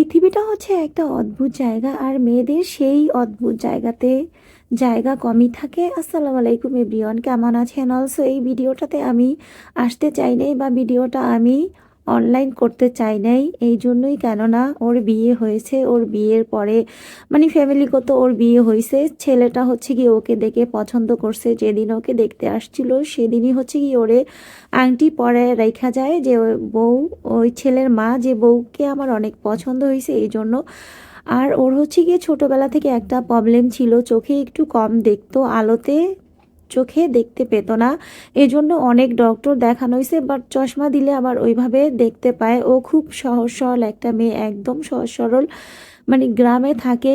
পৃথিবীটা হচ্ছে একটা অদ্ভুত জায়গা আর মেয়েদের সেই অদ্ভুত জায়গাতে জায়গা কমই থাকে। আসসালামু আলাইকুম এভরিওয়ান, কেমন আছেন? অলসো এই ভিডিওটাতে আমি আসতে চাই নাই বা ভিডিওটা আমি অনলাইন করতে চাই নাই এই জন্যই, কেননা ওর বিয়ে হয়েছে। ওর বিয়ের পরে মানে ফ্যামিলিগত ওর বিয়ে হয়েছে। ছেলেটা হচ্ছে কি ওকে দেখে পছন্দ করছে, যেদিন ওকে দেখতে আসছিল সেদিনই হচ্ছে কি ওরে আংটি পরে রেখা যায় যে বউ, ওই ছেলের মা যে বউকে আমার অনেক পছন্দ হয়েছে এই জন্য। আর ওর হচ্ছে গিয়ে ছোটোবেলা থেকে একটা প্রবলেম ছিল, চোখে একটু কম দেখতো, আলোতে চোখে দেখতে পেতো না। এজন্য অনেক ডক্টর দেখানো হয়েছে, বাট চশমা দিলে আবার ওইভাবে দেখতে পায়। ও খুব সহজ সরল একটা মেয়ে, একদম সহজ সরল, মানে গ্রামে থাকে,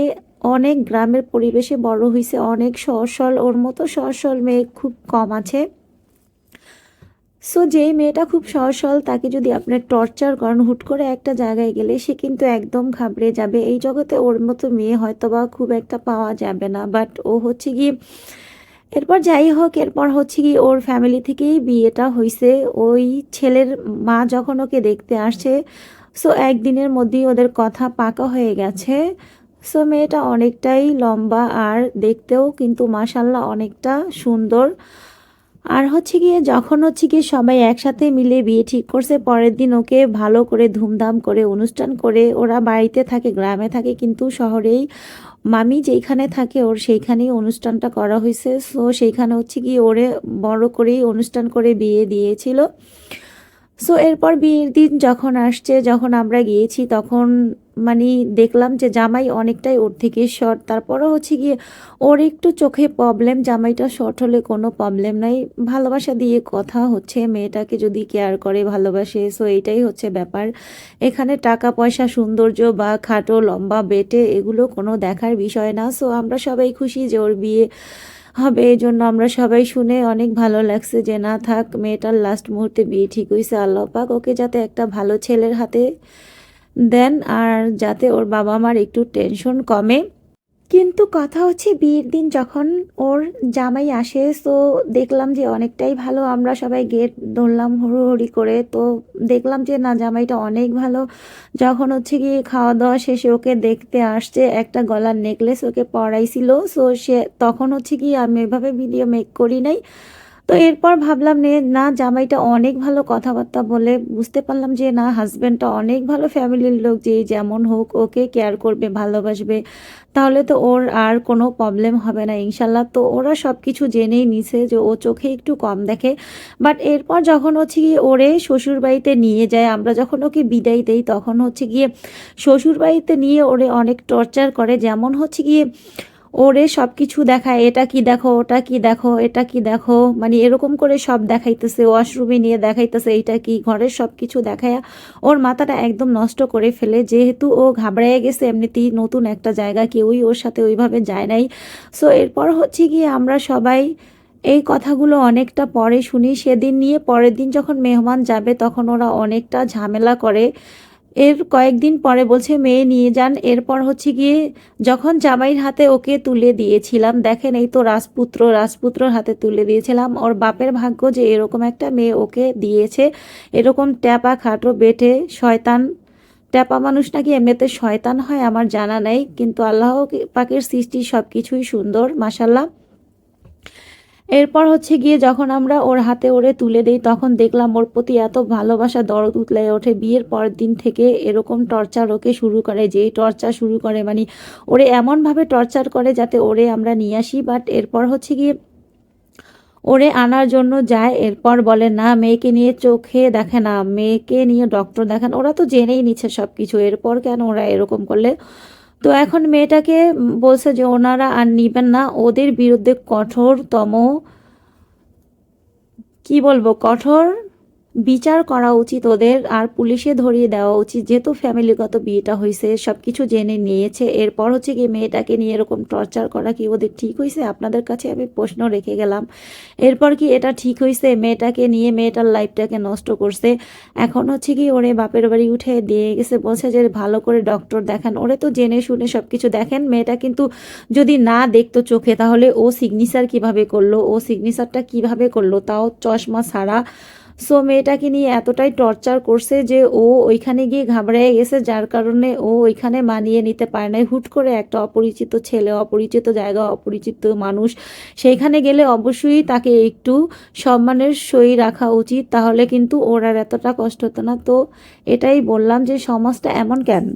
অনেক গ্রামের পরিবেশে বড় হয়েছে, অনেক সহজ সরল। ওর মতো সহজ সরল মেয়ে খুব কম আছে। সো যেই মেয়েটা খুব সহজ সরল তাকে যদি আপনি টর্চার করেন, হুট করে একটা জায়গায় গেলে সে কিন্তু একদম ঘাবড়ে যাবে। এই জগতে ওর মতো মেয়ে হয়তো বা খুব একটা পাওয়া যাবে না, বাট ও হচ্ছে গিয়ে এরপর যাই হোক, এরপর হচ্ছে কি ওর ফ্যামিলি থেকেই বিয়েটা হয়েছে। ওই ছেলের মা যখন ওকে দেখতে আসছে, সো একদিনের মধ্যেই ওদের কথা পাকা হয়ে গেছে। সো মেয়েটা অনেকটাই লম্বা আর দেখতেও কিন্তু মাশাল্লাহ অনেকটা সুন্দর। আর হচ্ছে গিয়ে যখন হচ্ছে গিয়ে সবাই একসাথে মিলে বিয়ে ঠিক করছে, পরের দিন ওকে ভালো করে ধুমধাম করে অনুষ্ঠান করে, ওরা বাড়িতে থাকে, গ্রামে থাকে কিন্তু শহরেই মামি যেইখানে থাকে ওর সেইখানেই অনুষ্ঠানটা করা হয়েছে। সো সেইখানে হচ্ছে গিয়ে ওরে বড় করেই অনুষ্ঠান করে বিয়ে দিয়েছিল। সো এরপর বিয়ের দিন যখন আসছে, যখন আমরা গিয়েছি তখন মানে দেখলাম যে জামাই অনেকটাই ওর থেকে শর্ট। তারপরও হচ্ছে গিয়ে ওর একটু চোখে প্রবলেম, জামাইটা শর্ট হলে কোনো প্রবলেম নাই। ভালোবাসা দিয়ে কথা হচ্ছে, মেয়েটাকে যদি কেয়ার করে ভালোবাসে, সো এইটাই হচ্ছে ব্যাপার। এখানে টাকা পয়সা সৌন্দর্য বা খাটো লম্বা বেটে এগুলো কোনো দেখার বিষয় না। সো আমরা সবাই খুশি যে ওর বিয়ে হবে, এই জন্য আমরা সবাই শুনে অনেক ভালো লাগছে যে না থাক, মেয়েটার লাস্ট মুহূর্তে বিয়ে ঠিক হয়েছে। আল্লাহ পাক ওকে যাতে একটা ভালো ছেলের হাতে দেন আর যাতে ওর বাবা মার একটু টেনশন কমে। কিন্তু কথা হচ্ছে বিয়ের দিন যখন ওর জামাই আসে, তো দেখলাম যে অনেকটাই ভালো। আমরা সবাই গেট ধরলাম হুড়োহুড়ি করে, তো দেখলাম যে না জামাইটা অনেক ভালো। যখন হচ্ছে গিয়ে খাওয়া দাওয়া শেষে ওকে দেখতে আসছে, একটা গলার নেকলেস ওকে পরাইছিল। সো সে তখন হচ্ছে কি আমি এভাবে ভিডিও মেক করি নাই। তো এরপর ভাবলাম না জামাইটা অনেক ভালো, কথাবার্তা বলে বুঝতে পারলাম যে না হাজব্যান্ডটা অনেক ভালো, ফ্যামিলির লোক যে যেমন হোক ওকে কেয়ার করবে, ভালোবাসবে, তাহলে তো ওর আর কোনো প্রবলেম হবে না ইনশাল্লাহ। তো ওরা সব কিছু জেনেই নিছে যে ও চোখে একটু কম দেখে। বাট এরপর যখন হচ্ছে গিয়ে ওরে শ্বশুর বাড়িতে নিয়ে যায়, আমরা যখন ওকে বিদায় দেই তখন হচ্ছে গিয়ে শ্বশুর বাড়িতে নিয়ে ওরে অনেক টর্চার করে। যেমন হচ্ছে গিয়ে ওরে সব কিছু দেখায়, এটা কি দেখো, ওটা কি দেখো, এটা কি দেখো, মানে এরকম করে সব দেখাইতেছে, ওয়াশরুমে নিয়ে দেখাইতেছে এইটা কি, ঘরের সব কিছু দেখায় ওর মাথাটা একদম নষ্ট করে ফেলে। যেহেতু ও ঘাবড়ায় গেছে, এমনিতেই নতুন একটা জায়গা, কেউই ওর সাথে ওইভাবে যায় নাই। সো এরপর হচ্ছে গিয়ে আমরা সবাই এই কথাগুলো অনেকটা পরে শুনি। সেদিন নিয়ে পরের দিন যখন মেহমান যাবে তখন ওরা অনেকটা ঝামেলা করে। এর কয়েকদিন পরে বলছে মেয়ে নিয়ে যান। এরপর হচ্ছে গিয়ে যখন জামাইয়ের হাতে ওকে তুলে দিয়েছিলাম, দেখেন এই তো রাজপুত্রর হাতে তুলে দিয়েছিলাম। ওর বাপের ভাগ্য যে এরকম একটা মেয়ে ওকে দিয়েছে, এরকম ট্যাপা খাটো বেটে শয়তান। ট্যাপা মানুষ নাকি এমনিতে শয়তান হয় আমার জানা নেই, কিন্তু আল্লাহ পাকের সৃষ্টি সব কিছুই সুন্দর মাশাল্লাহ। এরপর হচ্ছে গিয়ে যখন আমরা ওর হাতে ওরে তুলে দেই তখন দেখলাম ওর প্রতি এত ভালোবাসা দরদ উতলে ওঠে। বিয়ের পরের দিন থেকে এরকম টর্চার ওকে শুরু করে, যেই টর্চার শুরু করে মানে ওরে এমনভাবে টর্চার করে যাতে ওরে আমরা নিয়ে আসি। বাট এরপর হচ্ছে গিয়ে ওরে আনার জন্য যায়, এরপর বলে না মেয়েকে নিয়ে চোখে দেখে না, মেয়েকে নিয়ে ডক্টর দেখান। ওরা তো জেনেই নিচ্ছে সব কিছু, এরপর কেন ওরা এরকম করলে? তো এখন মেয়েটাকে বলছে যে ওনারা আর নিবেন না, ওদের বিরুদ্ধে কঠোরতম, কি বলবো, কঠোর বিচার করা উচিত ওদের, আর পুলিশে ধরিয়ে দেওয়া উচিত। যেহেতু ফ্যামিলিগত বিয়েটা হয়েছে, সব কিছু জেনে নিয়েছে, এরপর হচ্ছে গিয়ে মেয়েটাকে নিয়ে এরকম টর্চার করা কি ওদের ঠিক হয়েছে? আপনাদের কাছে আমি প্রশ্ন রেখে গেলাম। এরপর কি এটা ঠিক হয়েছে? মেয়েটাকে নিয়ে মেয়েটার লাইফটাকে নষ্ট করছে। এখন হচ্ছে কি ওরে বাপের বাড়ি উঠে দিয়ে গেছে, বলছে যে ভালো করে ডক্টর দেখান। ওরে তো জেনে শুনে সব কিছু দেখেন। মেয়েটা কিন্তু যদি না দেখতো চোখে, তাহলে ও সিগনেচার কিভাবে করলো, ও সিগনেচারটা কিভাবে করলো, তাও চশমা ছাড়া। সো মেয়েটাকে নিয়ে এতটাই টর্চার করছে যে ও ওইখানে গিয়ে ঘাবড়ে গেছে, যার কারণে ও ওইখানে মানিয়ে নিতে পারে নাই। হুট করে একটা অপরিচিত ছেলে, অপরিচিত জায়গা, অপরিচিত মানুষ, সেইখানে গেলে অবশ্যই তাকে একটু সম্মানের সই রাখা উচিত, তাহলে কিন্তু ওর আর এতটা কষ্ট হতো না। তো এটাই বললাম যে সমাজটা এমন কেন।